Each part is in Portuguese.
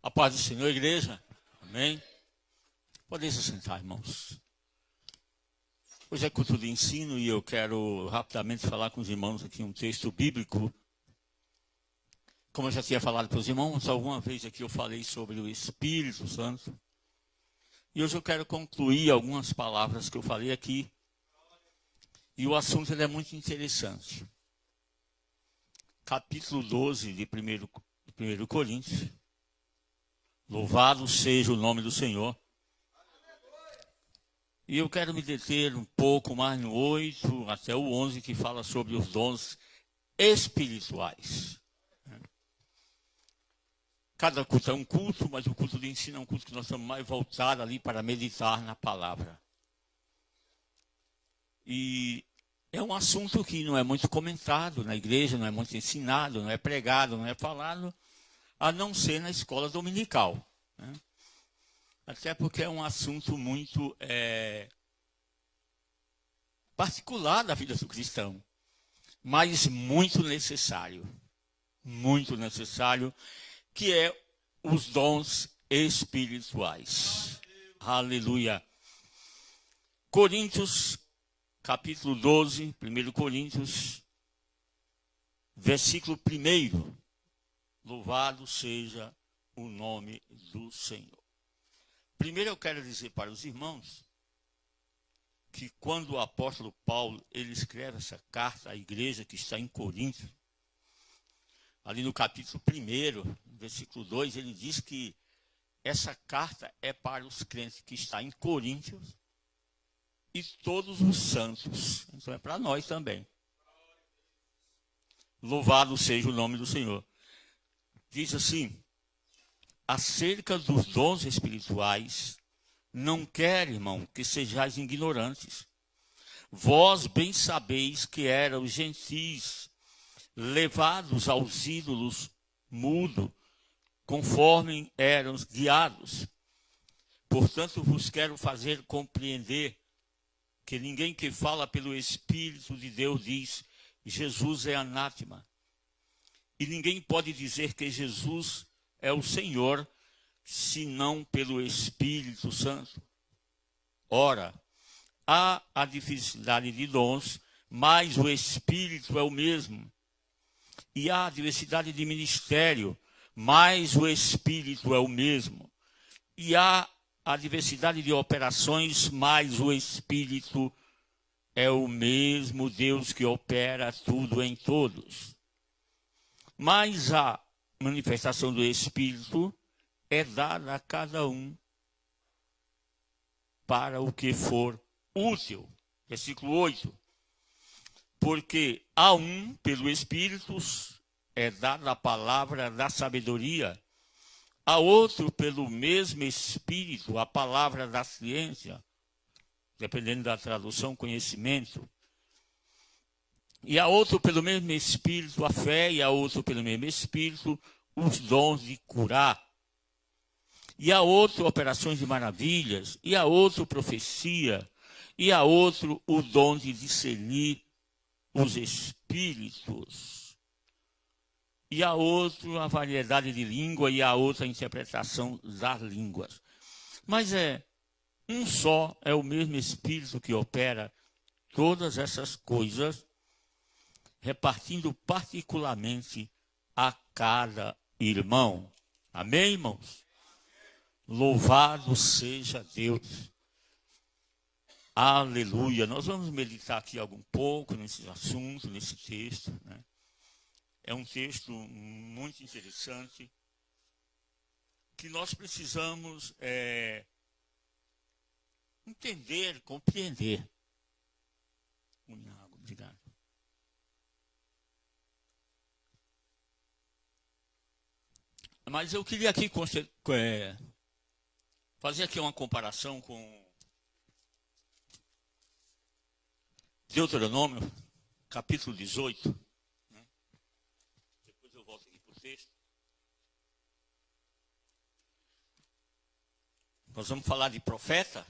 A paz do Senhor, igreja. Amém? Podem se sentar, irmãos. Hoje é culto de ensino e eu quero rapidamente falar com os irmãos aqui um texto bíblico. Como eu já tinha falado para os irmãos, alguma vez aqui eu falei sobre o Espírito Santo. E hoje eu quero concluir algumas palavras que eu falei aqui. E o assunto ele é muito interessante. Capítulo 12 de 1 Coríntios. Louvado seja o nome do Senhor. E eu quero me deter um pouco mais no 8 até o 11, que fala sobre os dons espirituais. Cada culto é um culto, mas o culto de ensino é um culto que nós estamos mais voltados ali para meditar na palavra. E é um assunto que não é muito comentado na igreja, não é muito ensinado, não é pregado, não é falado, a não ser na escola dominical. Né? Até porque é um assunto muito particular da vida do cristão, mas muito necessário, que é os dons espirituais. Aleluia. Coríntios, capítulo 12, 1 Coríntios, versículo 1. Louvado seja o nome do Senhor. Primeiro eu quero dizer para os irmãos que quando o apóstolo Paulo ele escreve essa carta à igreja que está em Corinto, ali no capítulo 1, versículo 2, ele diz que essa carta é para os crentes que estão em Corinto e todos os santos. Então é para nós também. Louvado seja o nome do Senhor. Diz assim: acerca dos dons espirituais, não quero, irmão, que sejais ignorantes. Vós bem sabeis que eram os gentis, levados aos ídolos mudo, conforme eram guiados. Portanto, vos quero fazer compreender que ninguém que fala pelo Espírito de Deus diz: Jesus é anátema. E ninguém pode dizer que Jesus é o Senhor, senão pelo Espírito Santo. Ora, há a diversidade de dons, mas o Espírito é o mesmo. E há a diversidade de ministério, mas o Espírito é o mesmo. E há a diversidade de operações, mas o Espírito é o mesmo Deus que opera tudo em todos. Mas a manifestação do Espírito é dada a cada um para o que for útil. Versículo 8. Porque a um, pelo Espírito, é dada a palavra da sabedoria, a outro, pelo mesmo Espírito, a palavra da ciência, dependendo da tradução, conhecimento. E a outro, pelo mesmo Espírito, a fé, e a outro, pelo mesmo Espírito, os dons de curar. E a outro, operações de maravilhas, e a outro, profecia, e a outro, o dom de discernir os espíritos. E a outro, a variedade de língua, e a outra, a interpretação das línguas. Mas um só, é o mesmo Espírito que opera todas essas coisas, repartindo particularmente a cada irmão. Amém, irmãos? Louvado seja Deus. Aleluia. Nós vamos meditar aqui um pouco nesse assunto, nesse texto. Né? É um texto muito interessante que nós precisamos entender, compreender. Obrigado. Mas eu queria aqui fazer aqui uma comparação com Deuteronômio, capítulo 18. Né? Depois eu volto aqui para o texto. Nós vamos falar de profeta.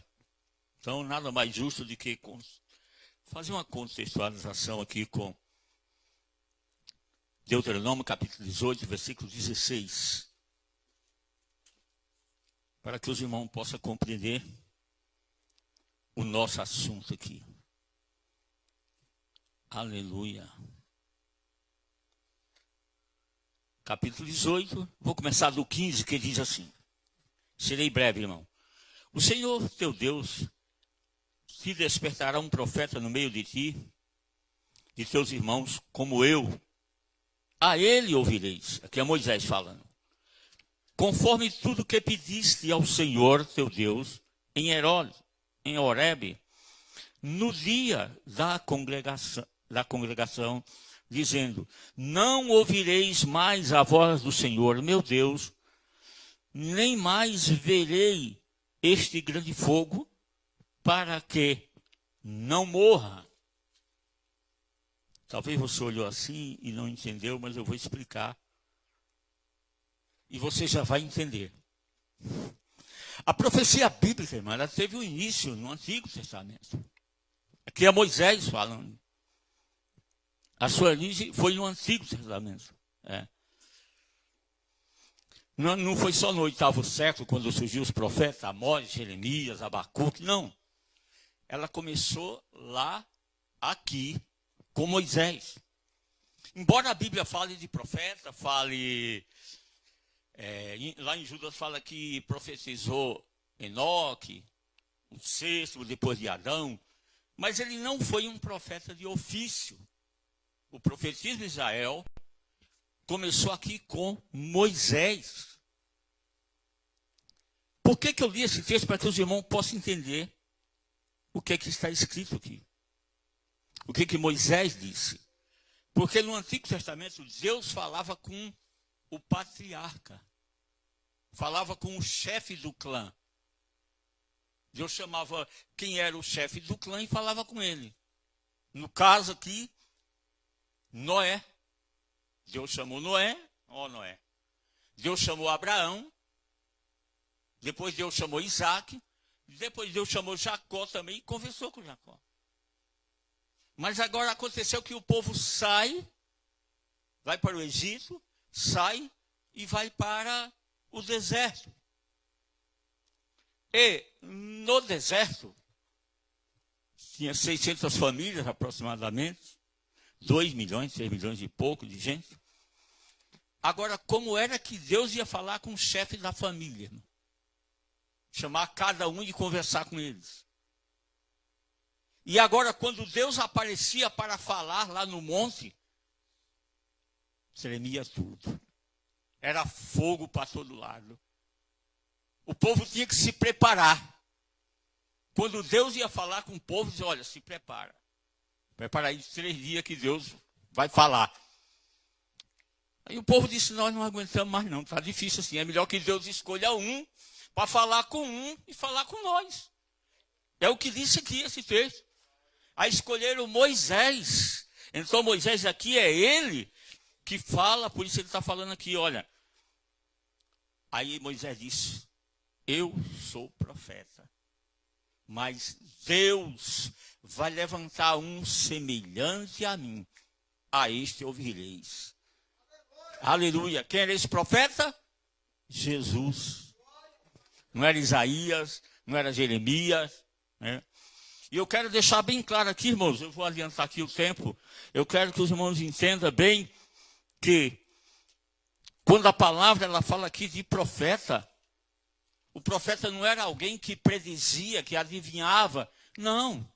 Então, nada mais justo do que fazer uma contextualização aqui com Deuteronômio, capítulo 18, versículo 16. para que os irmãos possam compreender o nosso assunto aqui. Aleluia. Capítulo 18, vou começar do 15, que diz assim. Serei breve, irmão. O Senhor teu Deus te despertará um profeta no meio de ti, de teus irmãos, como eu. A ele ouvireis. Aqui é Moisés falando. Conforme tudo que pediste ao Senhor teu Deus em Horebe, no dia da congregação, dizendo: não ouvireis mais a voz do Senhor, meu Deus, nem mais verei este grande fogo, para que não morra. Talvez você olhou assim e não entendeu, mas eu vou explicar. E você já vai entender. A profecia bíblica, irmã, ela teve um início no Antigo Testamento. Aqui é Moisés falando. A sua origem foi no Antigo Testamento. Não foi só no 8º século, quando surgiu os profetas, Amós, Jeremias, Abacuque, não. Ela começou lá, aqui, com Moisés. Embora a Bíblia fale de profeta, fale... lá em Judas fala que profetizou Enoque, o 6º, depois de Adão, mas ele não foi um profeta de ofício. O profetismo de Israel começou aqui com Moisés. Por que eu li esse texto? Para que os irmãos possam entender o que está escrito aqui. O que Moisés disse. Porque no Antigo Testamento, Deus falava com o patriarca. Falava com o chefe do clã. Deus chamava quem era o chefe do clã e falava com ele. No caso aqui, Noé. Deus chamou Noé. Noé. Deus chamou Abraão. Depois Deus chamou Isaac. Depois Deus chamou Jacó também e conversou com Jacó. Mas agora aconteceu que o povo sai, vai para o Egito, sai e vai para o deserto. E no deserto, tinha 600 famílias aproximadamente, 2 milhões, 3 milhões e pouco de gente. Agora, como era que Deus ia falar com o chefe da família? Chamar cada um e conversar com eles. E agora, quando Deus aparecia para falar lá no monte, tremia tudo. Era fogo para todo lado. O povo tinha que se preparar. Quando Deus ia falar com o povo, dizia: olha, se prepara. Prepara aí 3 dias que Deus vai falar. Aí o povo disse: nós não aguentamos mais não, está difícil assim. É melhor que Deus escolha um para falar com um e falar com nós. É o que disse aqui esse texto. A escolheram Moisés. Então Moisés aqui é ele que fala, por isso ele está falando aqui, olha. Aí Moisés disse: eu sou profeta, mas Deus vai levantar um semelhante a mim, a este ouvireis. Aleluia. Quem era esse profeta? Jesus. Não era Isaías, não era Jeremias, né? E eu quero deixar bem claro aqui, irmãos, eu vou adiantar aqui o tempo, eu quero que os irmãos entendam bem que quando a palavra ela fala aqui de profeta, o profeta não era alguém que predizia, que adivinhava, não.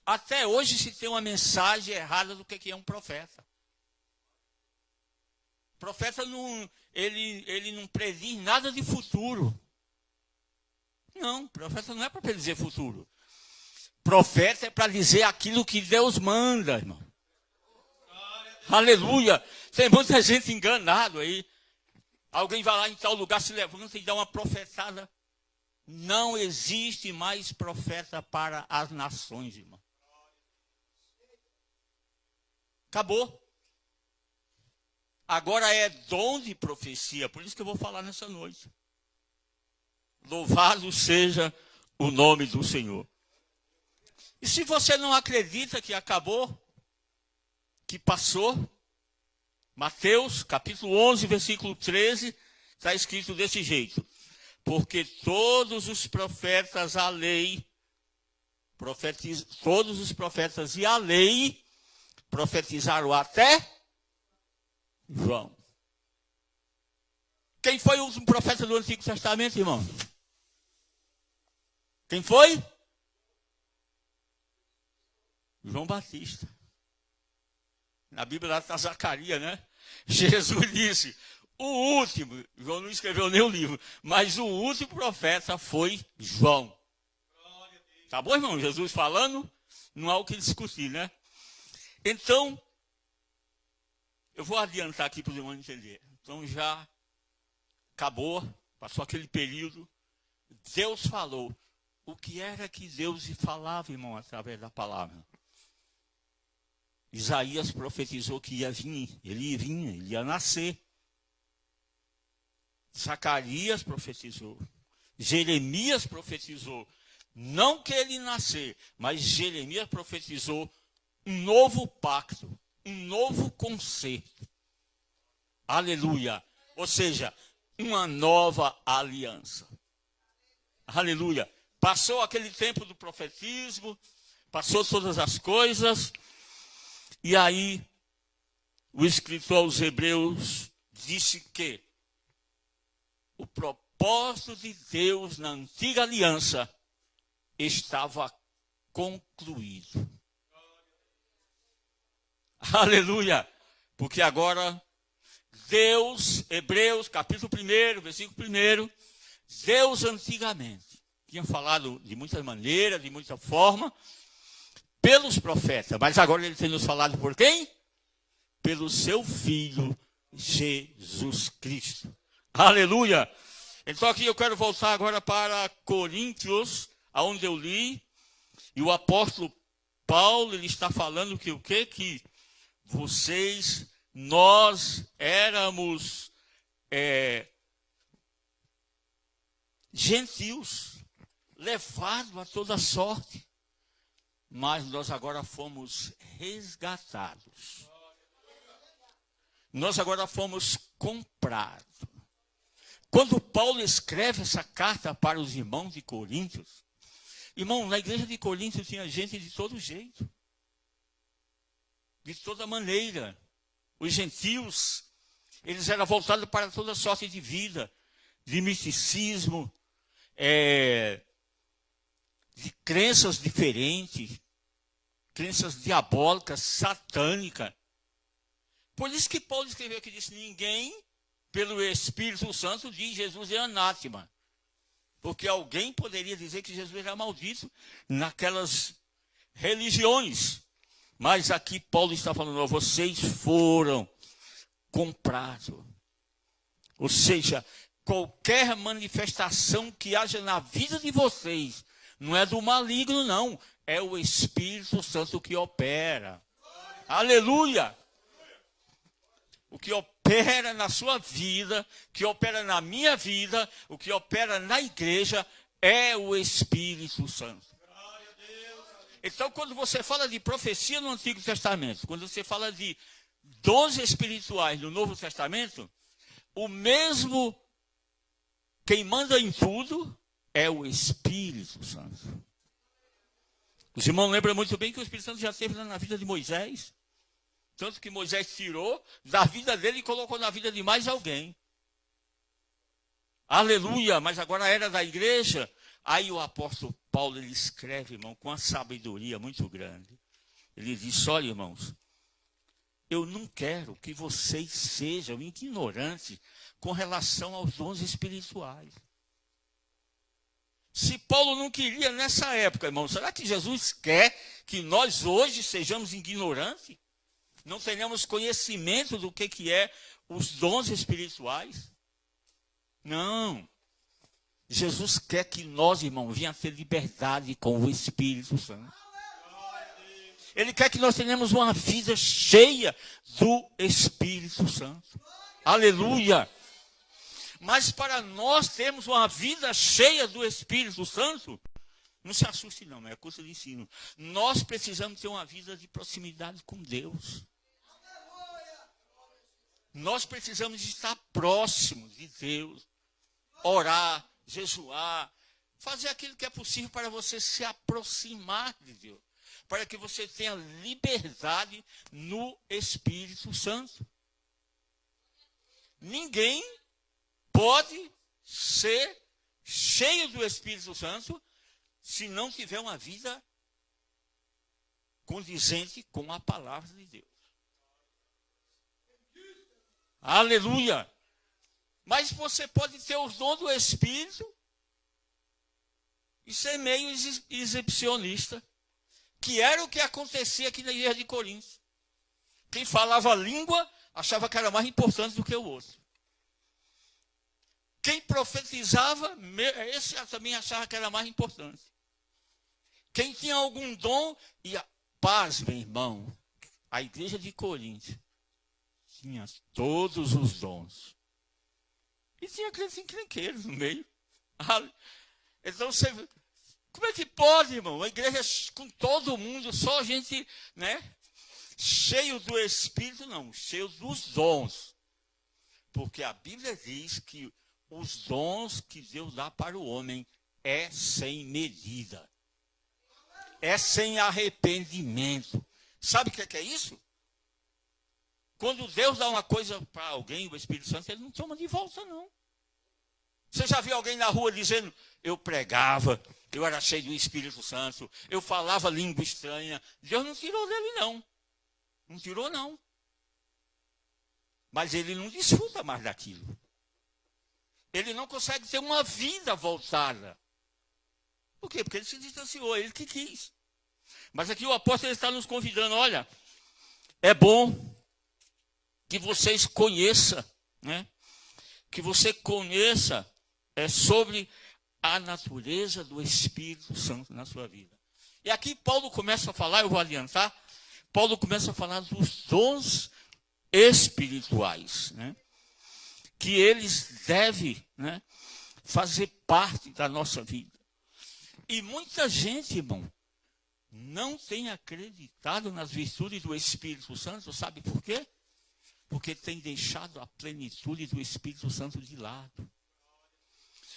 Até hoje se tem uma mensagem errada do que é um profeta. O profeta ele não prediz nada de futuro. Não, o profeta não é para predizer futuro. Profeta é para dizer aquilo que Deus manda, irmão. Aleluia. Tem muita gente enganada aí. Alguém vai lá em tal lugar, se levanta e dá uma profetada. Não existe mais profeta para as nações, irmão. Acabou. Agora é dom de profecia. Por isso que eu vou falar nessa noite. Louvado seja o nome do Senhor. E se você não acredita que acabou, que passou, Mateus capítulo 11, versículo 13, está escrito desse jeito. porque todos os profetas, a lei, todos os profetas e a lei profetizaram até João. Quem foi o último profeta do Antigo Testamento, irmão? Quem foi? João Batista. Na Bíblia lá está Zacarias, né? Jesus disse, o último, João não escreveu nem o livro, mas o último profeta foi João. Tá bom, irmão? Jesus falando, não há o que discutir, né? Então, eu vou adiantar aqui para os irmãos entenderem. Então já acabou, passou aquele período, Deus falou. O que era que Deus falava, irmão, através da palavra? Isaías profetizou que ia vir, ele ia nascer. Zacarias profetizou. Jeremias profetizou. Não que ele nascer, mas Jeremias profetizou um novo pacto, um novo concerto. Aleluia. Ou seja, uma nova aliança. Aleluia. Passou aquele tempo do profetismo, passou todas as coisas. E aí, o escritor aos Hebreus disse que o propósito de Deus na antiga aliança estava concluído. Aleluia! Porque agora, Deus, Hebreus, capítulo 1, versículo 1, Deus antigamente tinha falado de muitas maneiras, de muita forma, pelos profetas, mas agora ele tem nos falado por quem? Pelo seu Filho, Jesus Cristo. Aleluia! Então aqui eu quero voltar agora para Coríntios, aonde eu li, e o apóstolo Paulo, ele está falando que o quê? Que nós éramos gentios, levados a toda sorte. Mas nós agora fomos resgatados. Nós agora fomos comprados. Quando Paulo escreve essa carta para os irmãos de Coríntios, irmão, na igreja de Coríntios tinha gente de todo jeito. De toda maneira. Os gentios, eles eram voltados para toda sorte de vida, de misticismo, de crenças diferentes, crenças diabólicas, satânicas. Por isso que Paulo escreveu aqui, disse, ninguém, pelo Espírito Santo, diz Jesus é anátema. Porque alguém poderia dizer que Jesus era maldito naquelas religiões. Mas aqui Paulo está falando, vocês foram comprados. Ou seja, qualquer manifestação que haja na vida de vocês, não é do maligno, não. É o Espírito Santo que opera. Aleluia! O que opera na sua vida, que opera na minha vida, o que opera na igreja, é o Espírito Santo. Então, quando você fala de profecia no Antigo Testamento, quando você fala de dons espirituais no Novo Testamento, o mesmo quem manda em tudo é o Espírito Santo. Os irmãos lembram muito bem que o Espírito Santo já esteve na vida de Moisés. Tanto que Moisés tirou da vida dele e colocou na vida de mais alguém. Aleluia! Mas agora era da igreja. Aí o apóstolo Paulo, ele escreve, irmão, com uma sabedoria muito grande. Ele diz, olha, irmãos, eu não quero que vocês sejam ignorantes com relação aos dons espirituais. Se Paulo não queria nessa época, irmão, será que Jesus quer que nós hoje sejamos ignorantes? Não tenhamos conhecimento do que é os dons espirituais? Não. Jesus quer que nós, irmão, venhamos ter liberdade com o Espírito Santo. Ele quer que nós tenhamos uma vida cheia do Espírito Santo. Aleluia! Mas para nós termos uma vida cheia do Espírito Santo, não se assuste não, é curso de ensino. Nós precisamos ter uma vida de proximidade com Deus. Nós precisamos estar próximos de Deus, orar, jejuar, fazer aquilo que é possível para você se aproximar de Deus, para que você tenha liberdade no Espírito Santo. Ninguém pode ser cheio do Espírito Santo se não tiver uma vida condizente com a palavra de Deus. Aleluia! Mas você pode ter os dons do Espírito e ser meio exibicionista, que era o que acontecia aqui na igreja de Corinto. Quem falava língua achava que era mais importante do que o outro. Quem profetizava, esse também achava que era mais importante. Quem tinha algum dom, e paz, meu irmão, a igreja de Corinto tinha todos os dons. E tinha crentes encrenqueiros no meio. Então, como é que pode, irmão? Uma igreja com todo mundo, só gente, né? Cheio do Espírito, não, cheio dos dons. Porque a Bíblia diz que os dons que Deus dá para o homem é sem medida. É sem arrependimento. Sabe o que é isso? Quando Deus dá uma coisa para alguém, o Espírito Santo, ele não toma de volta, não. Você já viu alguém na rua dizendo, eu pregava, eu era cheio do Espírito Santo, eu falava língua estranha. Deus não tirou dele, não. Não tirou, não. Mas ele não desfruta mais daquilo. Ele não consegue ter uma vida voltada. Por quê? Porque ele se distanciou, ele que quis. Mas aqui o apóstolo está nos convidando, olha, é bom que vocês conheçam, né? Que você conheça sobre a natureza do Espírito Santo na sua vida. E aqui Paulo começa a falar, eu vou adiantar, Paulo começa a falar dos dons espirituais, né? Que eles devem, né, fazer parte da nossa vida. E muita gente, irmão, não tem acreditado nas virtudes do Espírito Santo, sabe por quê? Porque tem deixado a plenitude do Espírito Santo de lado.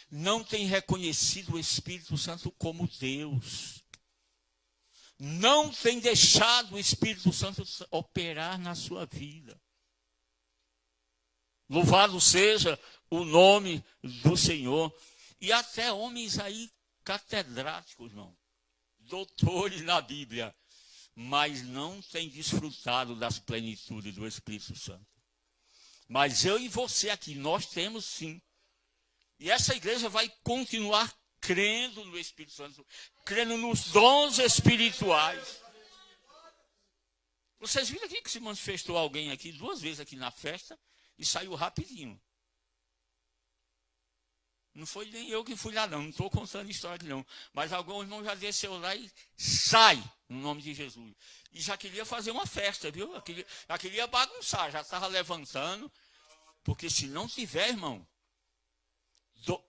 Não tem reconhecido o Espírito Santo como Deus. Não tem deixado o Espírito Santo operar na sua vida. Louvado seja o nome do Senhor. E até homens aí catedráticos, irmão, doutores na Bíblia, mas não tem desfrutado das plenitudes do Espírito Santo. Mas eu e você aqui, nós temos sim. E essa igreja vai continuar crendo no Espírito Santo, crendo nos dons espirituais. Vocês viram aqui que se manifestou alguém aqui 2 vezes aqui na festa e saiu rapidinho. Não foi nem eu que fui lá, não estou contando história aqui, não. Mas algum irmão já desceu lá e sai, no nome de Jesus. E já queria fazer uma festa, viu? Já queria bagunçar, já estava levantando. Porque se não tiver, irmão,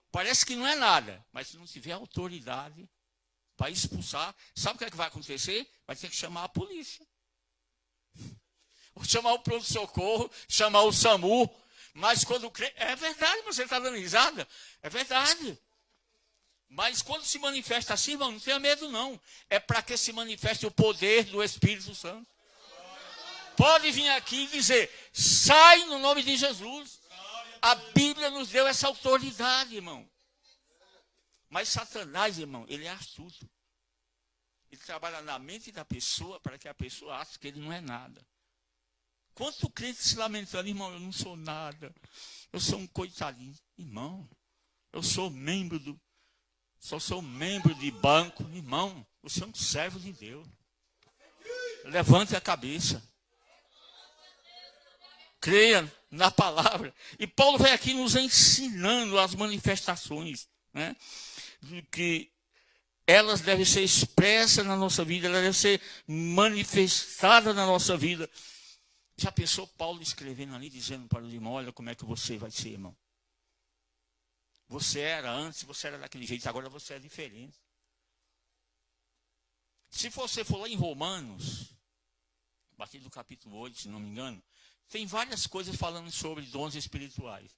parece que não é nada. Mas se não tiver autoridade para expulsar, sabe o que é que vai acontecer? Vai ter que chamar a polícia. Ou chamar o pronto-socorro, chamar o SAMU. Mas quando é verdade, você está dando risada? É verdade. Mas quando se manifesta assim, irmão, não tenha medo não. É para que se manifeste o poder do Espírito Santo. Pode vir aqui e dizer, sai no nome de Jesus. A Bíblia nos deu essa autoridade, irmão. Mas Satanás, irmão, ele é astuto. Ele trabalha na mente da pessoa para que a pessoa ache que ele não é nada. Quanto crente se lamentando, irmão, eu não sou nada. Eu sou um coitadinho. Irmão, eu sou membro sou membro de banco. Irmão, você é um servo de Deus. Levante a cabeça. Creia na palavra. E Paulo vai aqui nos ensinando as manifestações, né? Que elas devem ser expressas na nossa vida, elas devem ser manifestadas na nossa vida. Já pensou Paulo escrevendo ali, dizendo para os irmãos, olha como é que você vai ser, irmão. Você era antes, você era daquele jeito, agora você é diferente. Se você for lá em Romanos, a partir do capítulo 8, se não me engano, tem várias coisas falando sobre dons espirituais.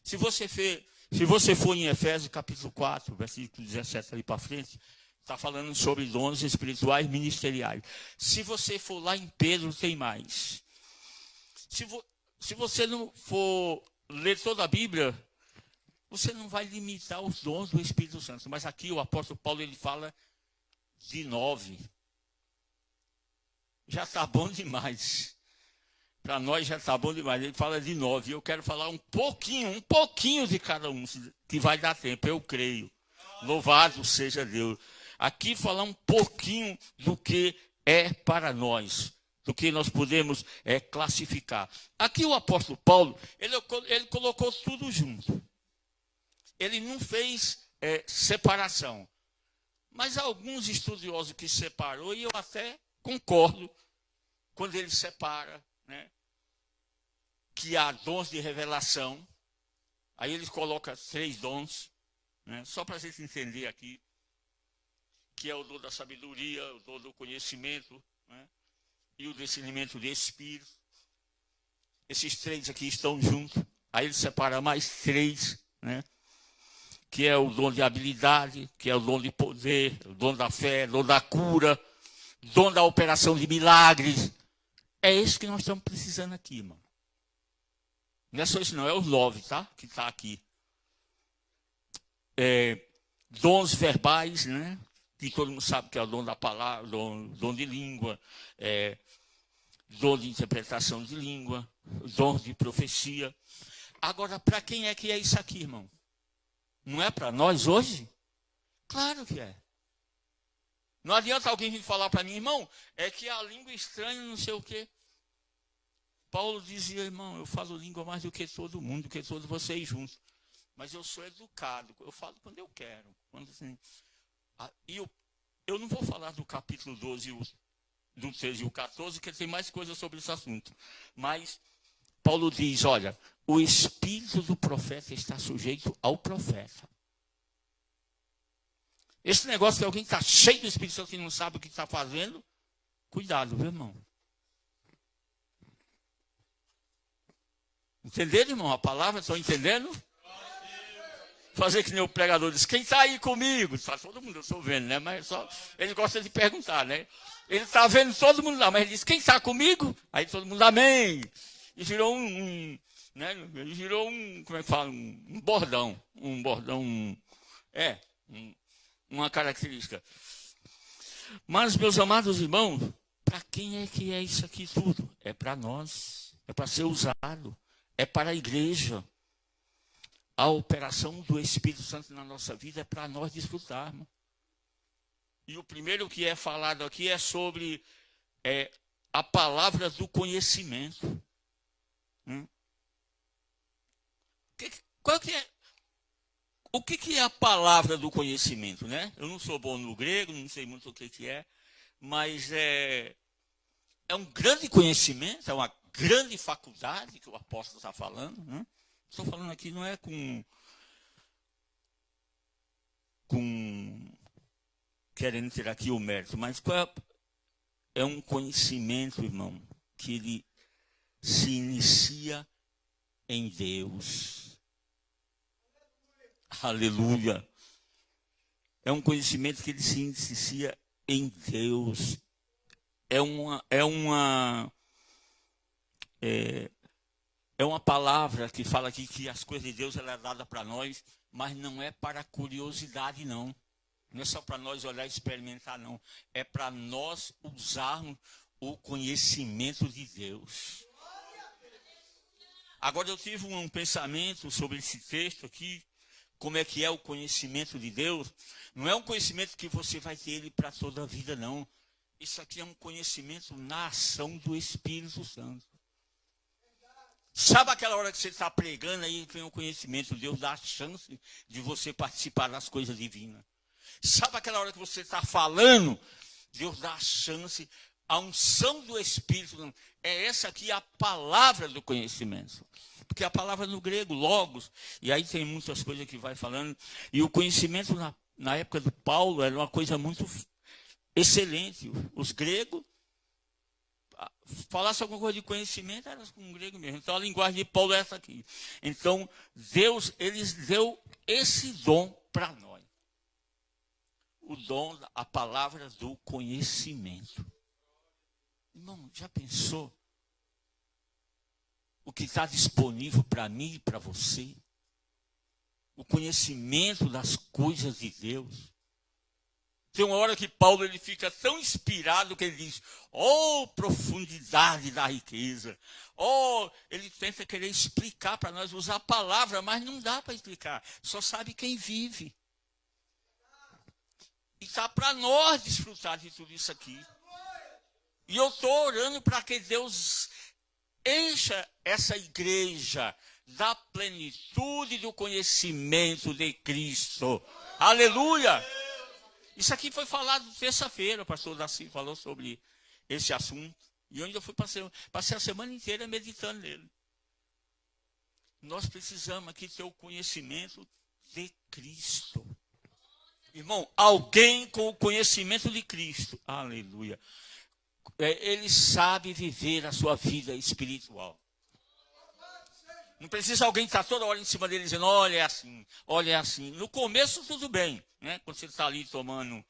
Se você for em Efésios capítulo 4, versículo 17 ali para frente, está falando sobre dons espirituais ministeriais. Se você for lá em Pedro, tem mais. Se você não for ler toda a Bíblia, você não vai limitar os dons do Espírito Santo. Mas aqui o apóstolo Paulo ele fala de 9. Já está bom demais. Para nós já está bom demais. Ele fala de 9. Eu quero falar um pouquinho de cada um, que vai dar tempo, eu creio. Louvado seja Deus. Aqui falar um pouquinho do que é para nós, do que nós podemos classificar. Aqui o apóstolo Paulo, ele colocou tudo junto. Ele não fez separação. Mas há alguns estudiosos que separou, e eu até concordo, quando ele separa, né, que há dons de revelação. Aí ele coloca 3 dons, né, só para a gente entender aqui, que é o dom da sabedoria, o dom do conhecimento, né, e o discernimento de espírito. Esses 3 aqui estão juntos. Aí ele separa mais 3, né, que é o dom de habilidade, que é o dom de poder, o dom da fé, o dom da cura, o dom da operação de milagres. É isso que nós estamos precisando aqui, irmão. Não é só isso não, é os 9, tá? Que está aqui. Dons verbais, né? Que todo mundo sabe que é o dom da palavra, dom de língua, dom de interpretação de língua, dom de profecia. Agora, para quem é que é isso aqui, irmão? Não é para nós hoje? Claro que é. Não adianta alguém vir falar para mim, irmão, é que a língua estranha, não sei o quê. Paulo dizia, irmão, eu falo língua mais do que todo mundo, do que todos vocês juntos. Mas eu sou educado, eu falo quando eu quero. Quando, assim, e eu não vou falar do capítulo 12, do 13 e o 14, que tem mais coisas sobre esse assunto. Mas Paulo diz, olha, o espírito do profeta está sujeito ao profeta. Esse negócio que alguém está cheio do Espírito Santo e não sabe o que está fazendo, cuidado, viu, irmão? Entenderam, irmão, a palavra? Estão entendendo? Fazer que nem o pregador diz, quem está aí comigo? Está todo mundo, eu estou vendo, né? Mas só ele gosta de perguntar, né? Ele está vendo todo mundo lá, mas ele diz, quem está comigo? Aí todo mundo, amém. E virou né? Ele virou como é que fala? Um bordão. Uma característica. Mas, meus amados irmãos, para quem é que é isso aqui tudo? É para nós. É para ser usado. É para a igreja. A operação do Espírito Santo na nossa vida é para nós desfrutarmos. E o primeiro que é falado aqui é sobre a palavra do conhecimento. O que é a palavra do conhecimento, né? Eu não sou bom no grego, não sei muito o que é, mas é um grande conhecimento, é uma grande faculdade que o apóstolo está falando, né? Estou falando aqui não é com querendo ter aqui o mérito, mas é um conhecimento, irmão, que ele se inicia em Deus. Aleluia. É um conhecimento que ele se inicia em Deus. É uma palavra que fala aqui que as coisas de Deus ela é dada para nós, mas não é para curiosidade, não. Não é só para nós olhar e experimentar, não. É para nós usarmos o conhecimento de Deus. Agora eu tive um pensamento sobre esse texto aqui, como é que é o conhecimento de Deus. Não é um conhecimento que você vai ter ele para toda a vida, não. Isso aqui é um conhecimento na ação do Espírito Santo. Sabe aquela hora que você está pregando, aí vem o conhecimento, Deus dá a chance de você participar das coisas divinas. Sabe aquela hora que você está falando, Deus dá a chance, a unção do Espírito Santo. É essa aqui a palavra do conhecimento. Porque a palavra no grego, logos, e aí tem muitas coisas que vai falando. E o conhecimento na época do Paulo era uma coisa muito excelente. Os gregos, falasse alguma coisa de conhecimento, era com o grego mesmo. Então a linguagem de Paulo é essa aqui. Então Deus, ele deu esse dom para nós. O dom, a palavra do conhecimento. Irmão, já pensou o que está disponível para mim e para você? O conhecimento das coisas de Deus. Tem uma hora que Paulo ele fica tão inspirado que ele diz, oh, profundidade da riqueza. Oh, ele tenta querer explicar para nós, usar a palavra, mas não dá para explicar. Só sabe quem vive. E está para nós desfrutar de tudo isso aqui. E eu estou orando para que Deus encha essa igreja da plenitude do conhecimento de Cristo. Aleluia! Isso aqui foi falado terça-feira, o pastor Daci falou sobre esse assunto. E onde eu passei a semana inteira meditando nele. Nós precisamos aqui ter o conhecimento de Cristo. Irmão, alguém com o conhecimento de Cristo, aleluia, ele sabe viver a sua vida espiritual. Não precisa alguém estar toda hora em cima dele dizendo, olha, é assim, olha, é assim. No começo tudo bem, né? Quando você está ali tomando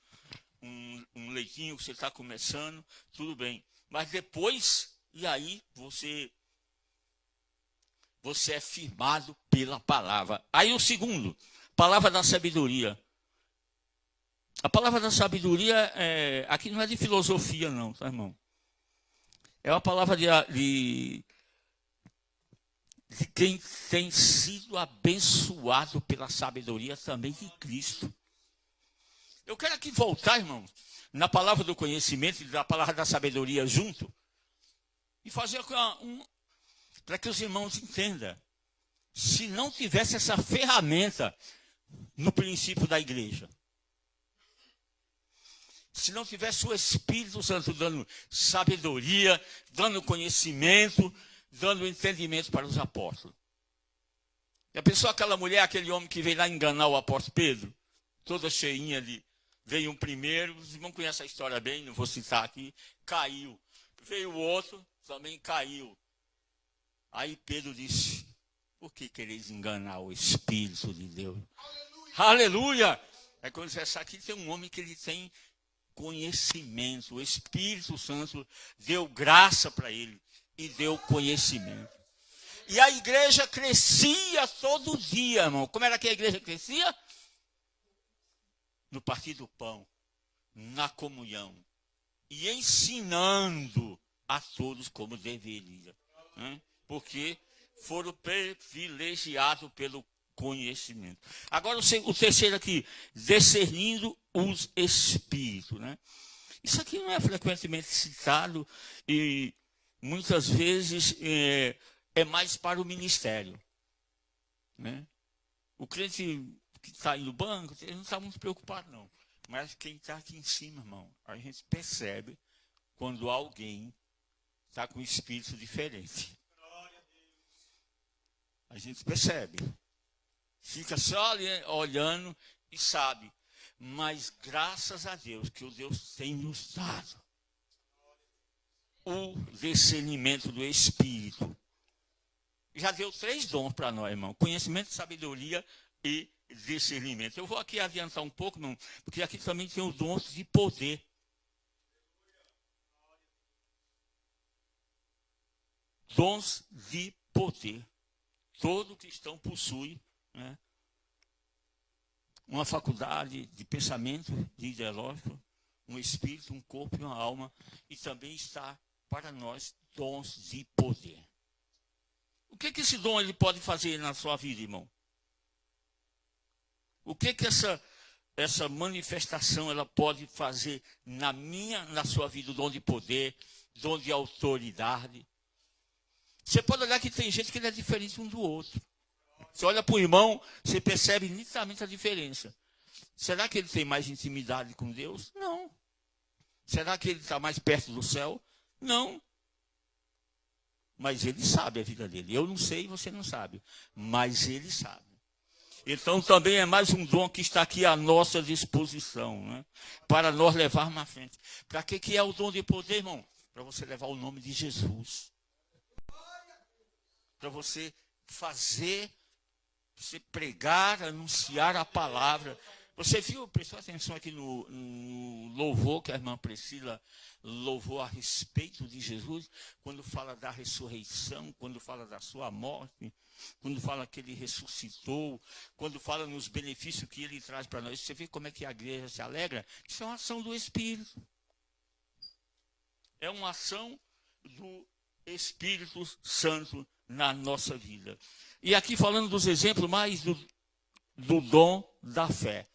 um leitinho, você está começando, tudo bem. Mas depois, e aí você é firmado pela palavra. Aí o segundo, palavra da sabedoria. A palavra da sabedoria, aqui não é de filosofia não, tá, irmão? É uma palavra de quem tem sido abençoado pela sabedoria também de Cristo. Eu quero aqui voltar, irmão, na palavra do conhecimento e da palavra da sabedoria junto, e fazer para que os irmãos entendam. Se não tivesse essa ferramenta no princípio da igreja, se não tivesse o Espírito Santo dando sabedoria, dando conhecimento, dando entendimento para os apóstolos. Já pensou aquela mulher, aquele homem que veio lá enganar o apóstolo Pedro? Toda cheinha ali. Veio um primeiro, os irmãos conhecem a história bem, não vou citar aqui, caiu. Veio o outro, também caiu. Aí Pedro disse, por que quereis enganar o Espírito de Deus? Aleluia! Aleluia! É quando você sabe que tem um homem que ele tem conhecimento. O Espírito Santo deu graça para ele e deu conhecimento. E a igreja crescia todo dia, irmão. Como era que a igreja crescia? No partir do pão, na comunhão e ensinando a todos como deveria, né? Porque foram privilegiados pelo conhecimento. Agora o terceiro aqui, discernindo os espíritos, né? Isso aqui não é frequentemente citado e muitas vezes é mais para o ministério, né? O crente que está aí no banco, ele não está muito preocupado não, mas quem está aqui em cima, irmão, a gente percebe quando alguém está com um espírito diferente. A gente percebe. Fica só ali olhando e sabe. Mas graças a Deus que o Deus tem nos dado o discernimento do Espírito. Já deu 3 dons para nós, irmão. Conhecimento, sabedoria e discernimento. Eu vou aqui adiantar um pouco, irmão, porque aqui também tem os dons de poder. Dons de poder. Todo cristão possui, né, uma faculdade de pensamento, de ideológico, um espírito, um corpo e uma alma, e também está para nós dons de poder. O que esse dom ele pode fazer na sua vida, irmão? O que essa manifestação ela pode fazer na sua vida, o dom de poder, dom de autoridade? Você pode olhar que tem gente que ele é diferente um do outro. Você olha para o irmão, você percebe nitidamente a diferença. Será que ele tem mais intimidade com Deus? Não. Será que ele está mais perto do céu? Não. Mas ele sabe a vida dele. Eu não sei, você não sabe. Mas ele sabe. Então também é mais um dom que está aqui à nossa disposição, né? Para nós levarmos à frente. Para que é o dom de poder, irmão? para você levar o nome de Jesus. Para você fazer, você pregar, anunciar a palavra. Você viu, prestou atenção aqui no louvor que a irmã Priscila louvou a respeito de Jesus, quando fala da ressurreição, quando fala da sua morte, quando fala que ele ressuscitou, quando fala nos benefícios que ele traz para nós. Você vê como é que a igreja se alegra? Isso é uma ação do Espírito. É uma ação do Espírito Santo na nossa vida. E aqui falando dos exemplos mais do dom da fé.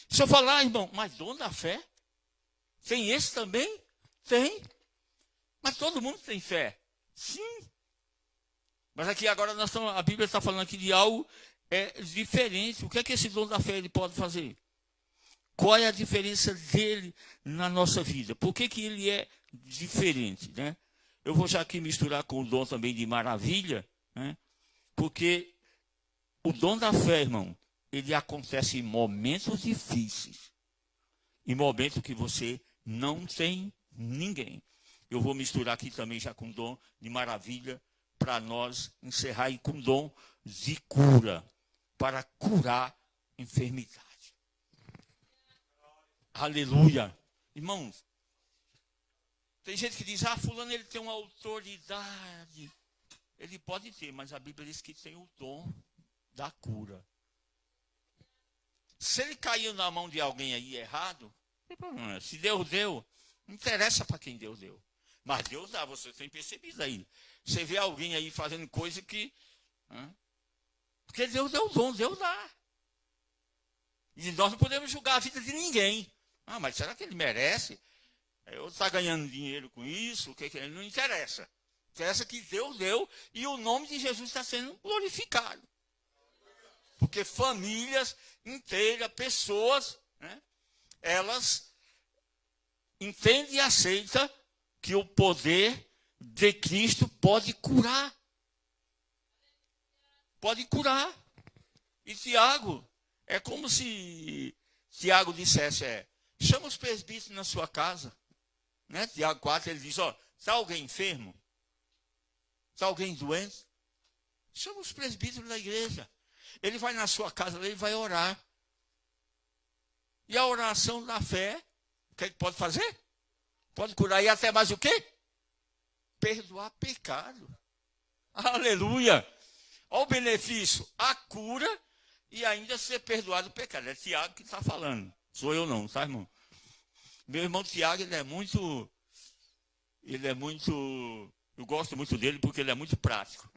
Se eu falar, irmão, mas dom da fé? Tem esse também? Tem. Mas todo mundo tem fé. Sim. Mas aqui agora a Bíblia está falando aqui de algo diferente. O que é que esse dom da fé ele pode fazer? Qual é a diferença dele na nossa vida? Por que ele é diferente, né? Eu vou já aqui misturar com o dom também de maravilha, né? Porque o dom da fé, irmão, ele acontece em momentos difíceis, em momentos que você não tem ninguém. Eu vou misturar aqui também já com o dom de maravilha, para nós encerrar aí com o dom de cura, para curar enfermidade. Aleluia. Irmãos, tem gente que diz, fulano ele tem uma autoridade. Ele pode ter, mas a Bíblia diz que tem o dom da cura. Se ele caiu na mão de alguém aí errado, se Deus deu, não interessa para quem Deus deu. Mas Deus dá, você tem percebido aí. Você vê alguém aí fazendo coisa que... porque Deus deu o dom, Deus dá. E nós não podemos julgar a vida de ninguém. Mas será que ele merece? Eu estou ganhando dinheiro com isso? O que é? Não interessa. Interessa que Deus deu e o nome de Jesus está sendo glorificado. Porque famílias inteiras, pessoas, né, elas entendem e aceitam que o poder de Cristo pode curar. Pode curar. E Tiago, é como se Tiago dissesse, chama os presbíteros na sua casa. Né? Tiago 4, ele diz, está alguém enfermo? Está alguém doente? Chama os presbíteros da igreja. Ele vai na sua casa, ele vai orar. E a oração da fé, o que ele pode fazer? Pode curar e até mais o quê? Perdoar pecado. Aleluia! Olha o benefício, a cura e ainda ser perdoado o pecado. É Tiago que está falando. Sou eu não, tá, irmão? Meu irmão Tiago, ele é muito, eu gosto muito dele porque ele é muito prático.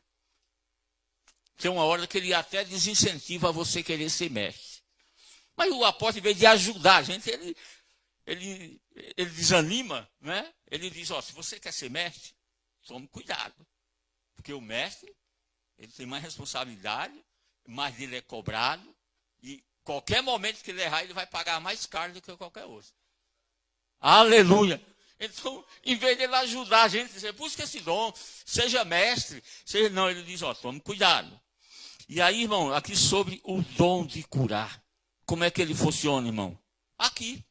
Tem uma hora que ele até desincentiva você querer ser mestre. Mas o apóstolo, em vez de ajudar a gente, ele desanima, né? Ele diz, se você quer ser mestre, tome cuidado. Porque o mestre, ele tem mais responsabilidade, mais dele é cobrado, e qualquer momento que ele errar, ele vai pagar mais caro do que qualquer outro. Aleluia! Então, em vez de ele ajudar a gente, dizer, busca esse dom, seja mestre, não, ele diz, tome cuidado. E aí, irmão, aqui sobre o dom de curar. Como é que ele funciona, irmão? Aqui.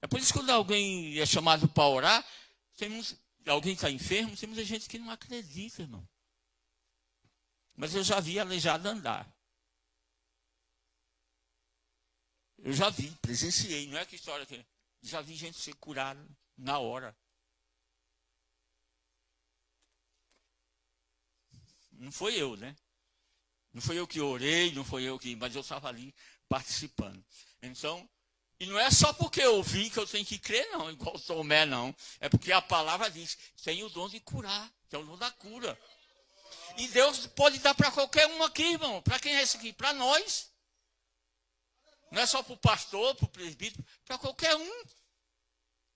É por isso que quando alguém é chamado para orar, alguém está enfermo, tem muita gente que não acredita, irmão. Mas eu já vi aleijado andar. Eu já vi, presenciei, não é que história que... Já vi gente ser curada na hora. Não foi eu, né? Não foi eu que orei, mas eu estava ali participando. Então, e não é só porque eu vi que eu tenho que crer, não, igual o Tomé, não. É porque a palavra diz, tem o dom de curar, que é o dom da cura. E Deus pode dar para qualquer um aqui, irmão. Para quem é esse aqui? Para nós. Não é só para o pastor, para o presbítero, para qualquer um.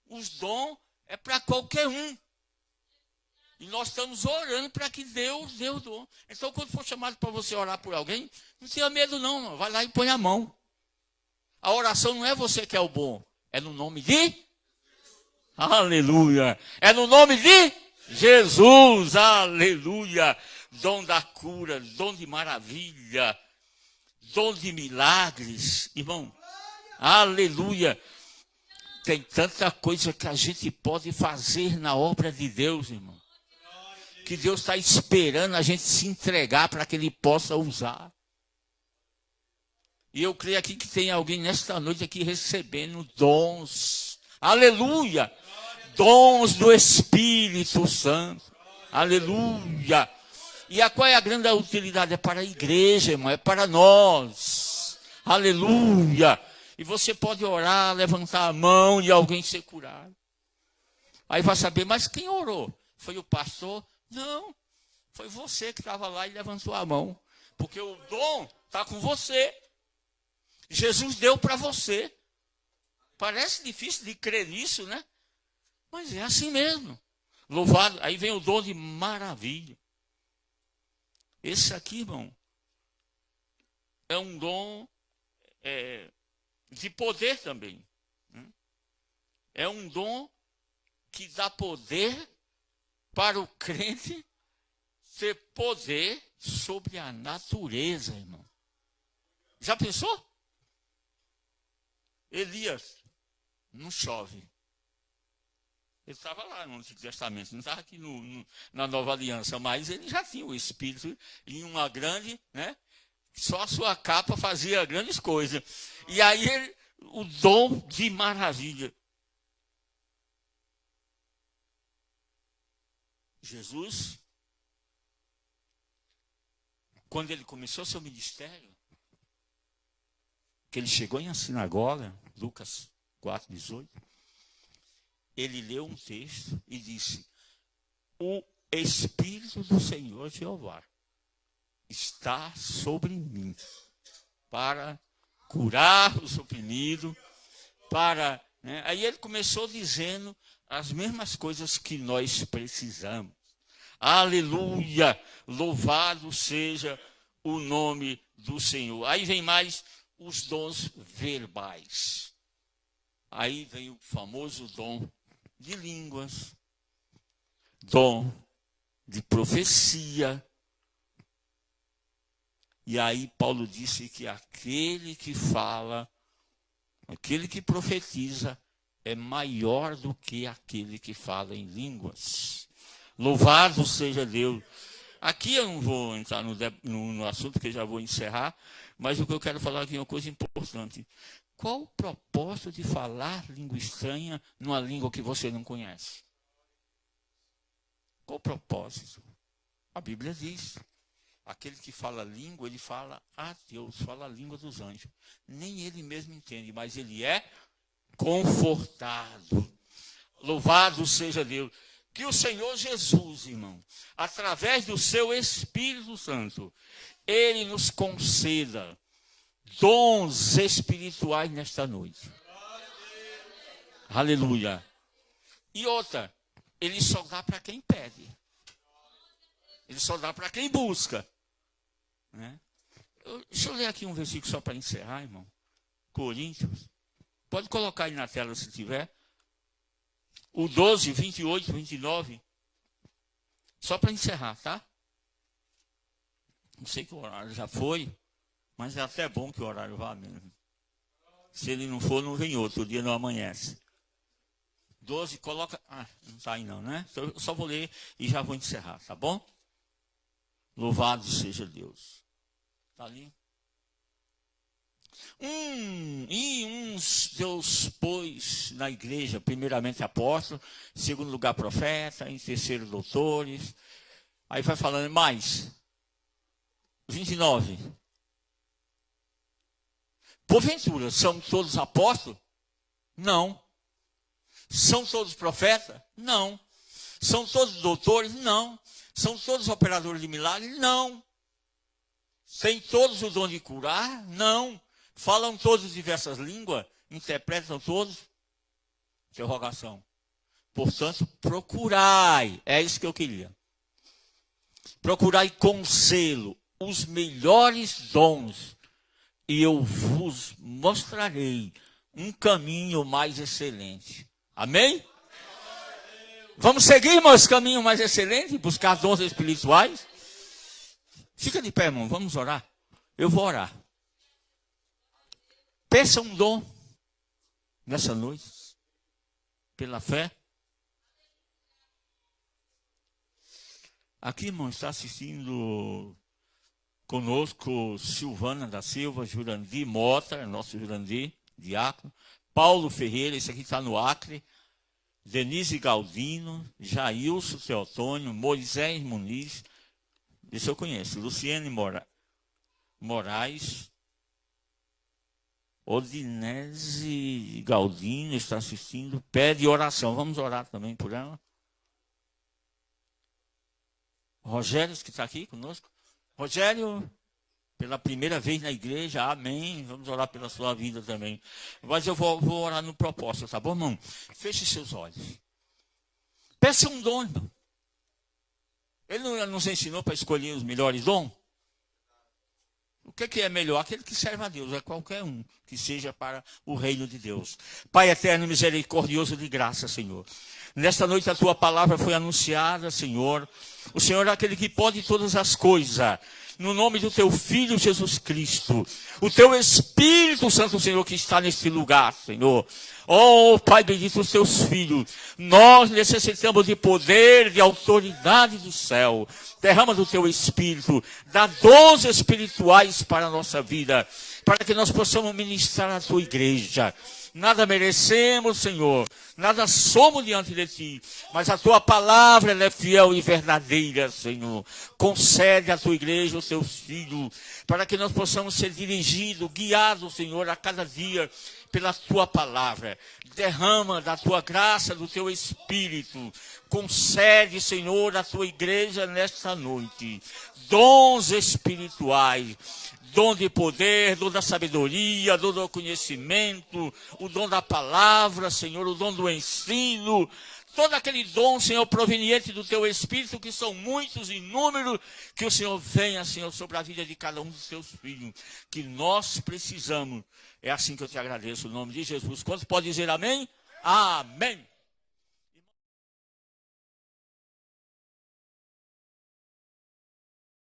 Os dons é para qualquer um. E nós estamos orando para que Deus dê o dom. Então, quando for chamado para você orar por alguém, não tenha medo não. Vai lá e põe a mão. A oração não é você que é o bom. É no nome de... Aleluia. É no nome de Jesus. Aleluia. Dom da cura, dom de maravilha, dom de milagres. Irmão, aleluia. Tem tanta coisa que a gente pode fazer na obra de Deus, irmão. Que Deus está esperando a gente se entregar para que Ele possa usar. E eu creio aqui que tem alguém nesta noite aqui recebendo dons. Aleluia! Dons do Espírito Santo. Aleluia! E qual é a grande utilidade? É para a igreja, irmão. É para nós. Aleluia! E você pode orar, levantar a mão e alguém ser curado. Aí vai saber, mas quem orou? Foi o pastor? Não. Foi você que estava lá e levantou a mão. Porque o dom está com você. Jesus deu para você. Parece difícil de crer nisso, né? Mas é assim mesmo. Louvado. Aí vem o dom de maravilha. Esse aqui, irmão, é um dom de poder também. É um dom que dá poder para o crente ter poder sobre a natureza, irmão. Já pensou? Elias, não chove. Ele estava lá no Antigo Testamento, não estava aqui na Nova Aliança, mas ele já tinha o Espírito em uma grande, né? Só a sua capa fazia grandes coisas. E aí o dom de maravilha. Jesus, quando ele começou seu ministério, que ele chegou em uma sinagoga, Lucas 4:18, ele leu um texto e disse: o Espírito do Senhor Jeová está sobre mim para curar os oprimidos, para... Né? Aí ele começou dizendo as mesmas coisas que nós precisamos. Aleluia! Louvado seja o nome do Senhor. Aí vem mais os dons verbais. Aí vem o famoso dom de línguas, dom de profecia. E aí Paulo disse que aquele que fala, aquele que profetiza, é maior do que aquele que fala em línguas. Louvado seja Deus. Aqui eu não vou entrar no assunto, porque já vou encerrar, mas o que eu quero falar aqui é uma coisa importante. Qual o propósito de falar língua estranha numa língua que você não conhece? Qual o propósito? A Bíblia diz: aquele que fala língua, ele fala a Deus, fala a língua dos anjos. Nem ele mesmo entende, mas ele é confortado. Louvado seja Deus. Que o Senhor Jesus, irmão, através do seu Espírito Santo, ele nos conceda dons espirituais nesta noite. Aleluia. E outra, ele só dá para quem pede. Ele só dá para quem busca. Né? Deixa eu ler aqui um versículo só para encerrar, irmão. Coríntios. Pode colocar aí na tela se tiver. O 12, 28, 29. Só para encerrar, tá? Não sei que o horário já foi, mas é até bom que o horário vá mesmo. Se ele não for, não vem outro. O dia não amanhece. 12, coloca... Ah, não está aí não, né? Eu só vou ler e já vou encerrar, tá bom? Louvado seja Deus. Está ali? E uns Deus pôs na igreja, primeiramente apóstolo, em segundo lugar profeta, em terceiro doutores. Aí vai falando mais. 29. Porventura, são todos apóstolos? Não. São todos profetas? Não. São todos doutores? Não. São todos operadores de milagres? Não. Têm todos o dom de curar? Não. Falam todos diversas línguas? Interpretam todos? Interrogação. Portanto, procurai. É isso que eu queria. Procurai com zelo os melhores dons, e eu vos mostrarei um caminho mais excelente. Amém? Vamos seguir, irmãos, caminho mais excelente, buscar dons espirituais? Fica de pé, irmão, vamos orar. Eu vou orar. Peça um dom nessa noite. pela fé. Aqui, irmão, está assistindo conosco Silvana da Silva, Jurandir Mota, nosso Jurandir, diácono, Paulo Ferreira, esse aqui está no Acre, Denise Galdino, Jailson Teotônio, Moisés Muniz, esse eu conheço, Luciane Moraes, Odinese Galdino está assistindo, pede oração, vamos orar também por ela. Rogério, que está aqui conosco. Rogério, pela primeira vez na igreja, amém. Vamos orar pela sua vida também. Mas eu vou orar no propósito, tá bom, irmão? Feche seus olhos. Peça um dom, irmão. Ele não nos ensinou para escolher os melhores dons? O que é melhor? Aquele que serve a Deus, é qualquer um que seja para o reino de Deus. Pai eterno, misericordioso de graça, Senhor. Nesta noite a tua palavra foi anunciada, Senhor. O Senhor é aquele que pode todas as coisas. No nome do teu Filho Jesus Cristo. O teu Espírito Santo, Senhor, que está neste lugar, Senhor. Oh, Pai bendito, os teus filhos. Nós necessitamos de poder, de autoridade do céu. Derrama do teu Espírito. Dá dons espirituais para a nossa vida. Para que nós possamos ministrar a tua igreja. Nada merecemos, Senhor, nada somos diante de Ti, mas a Tua palavra ela é fiel e verdadeira, Senhor. Concede à Tua igreja, os Teus filhos, para que nós possamos ser dirigidos, guiados, Senhor, a cada dia pela Tua palavra. Derrama da Tua graça, do Teu Espírito. Concede, Senhor, à Tua igreja nesta noite dons espirituais. Dom de poder, dom da sabedoria, dom do conhecimento, o dom da palavra, Senhor, o dom do ensino, todo aquele dom, Senhor, proveniente do Teu Espírito, que são muitos e inúmeros, que o Senhor venha, Senhor, sobre a vida de cada um dos Teus filhos, que nós precisamos. É assim que eu te agradeço, no nome de Jesus. Quantos pode dizer amém? Amém.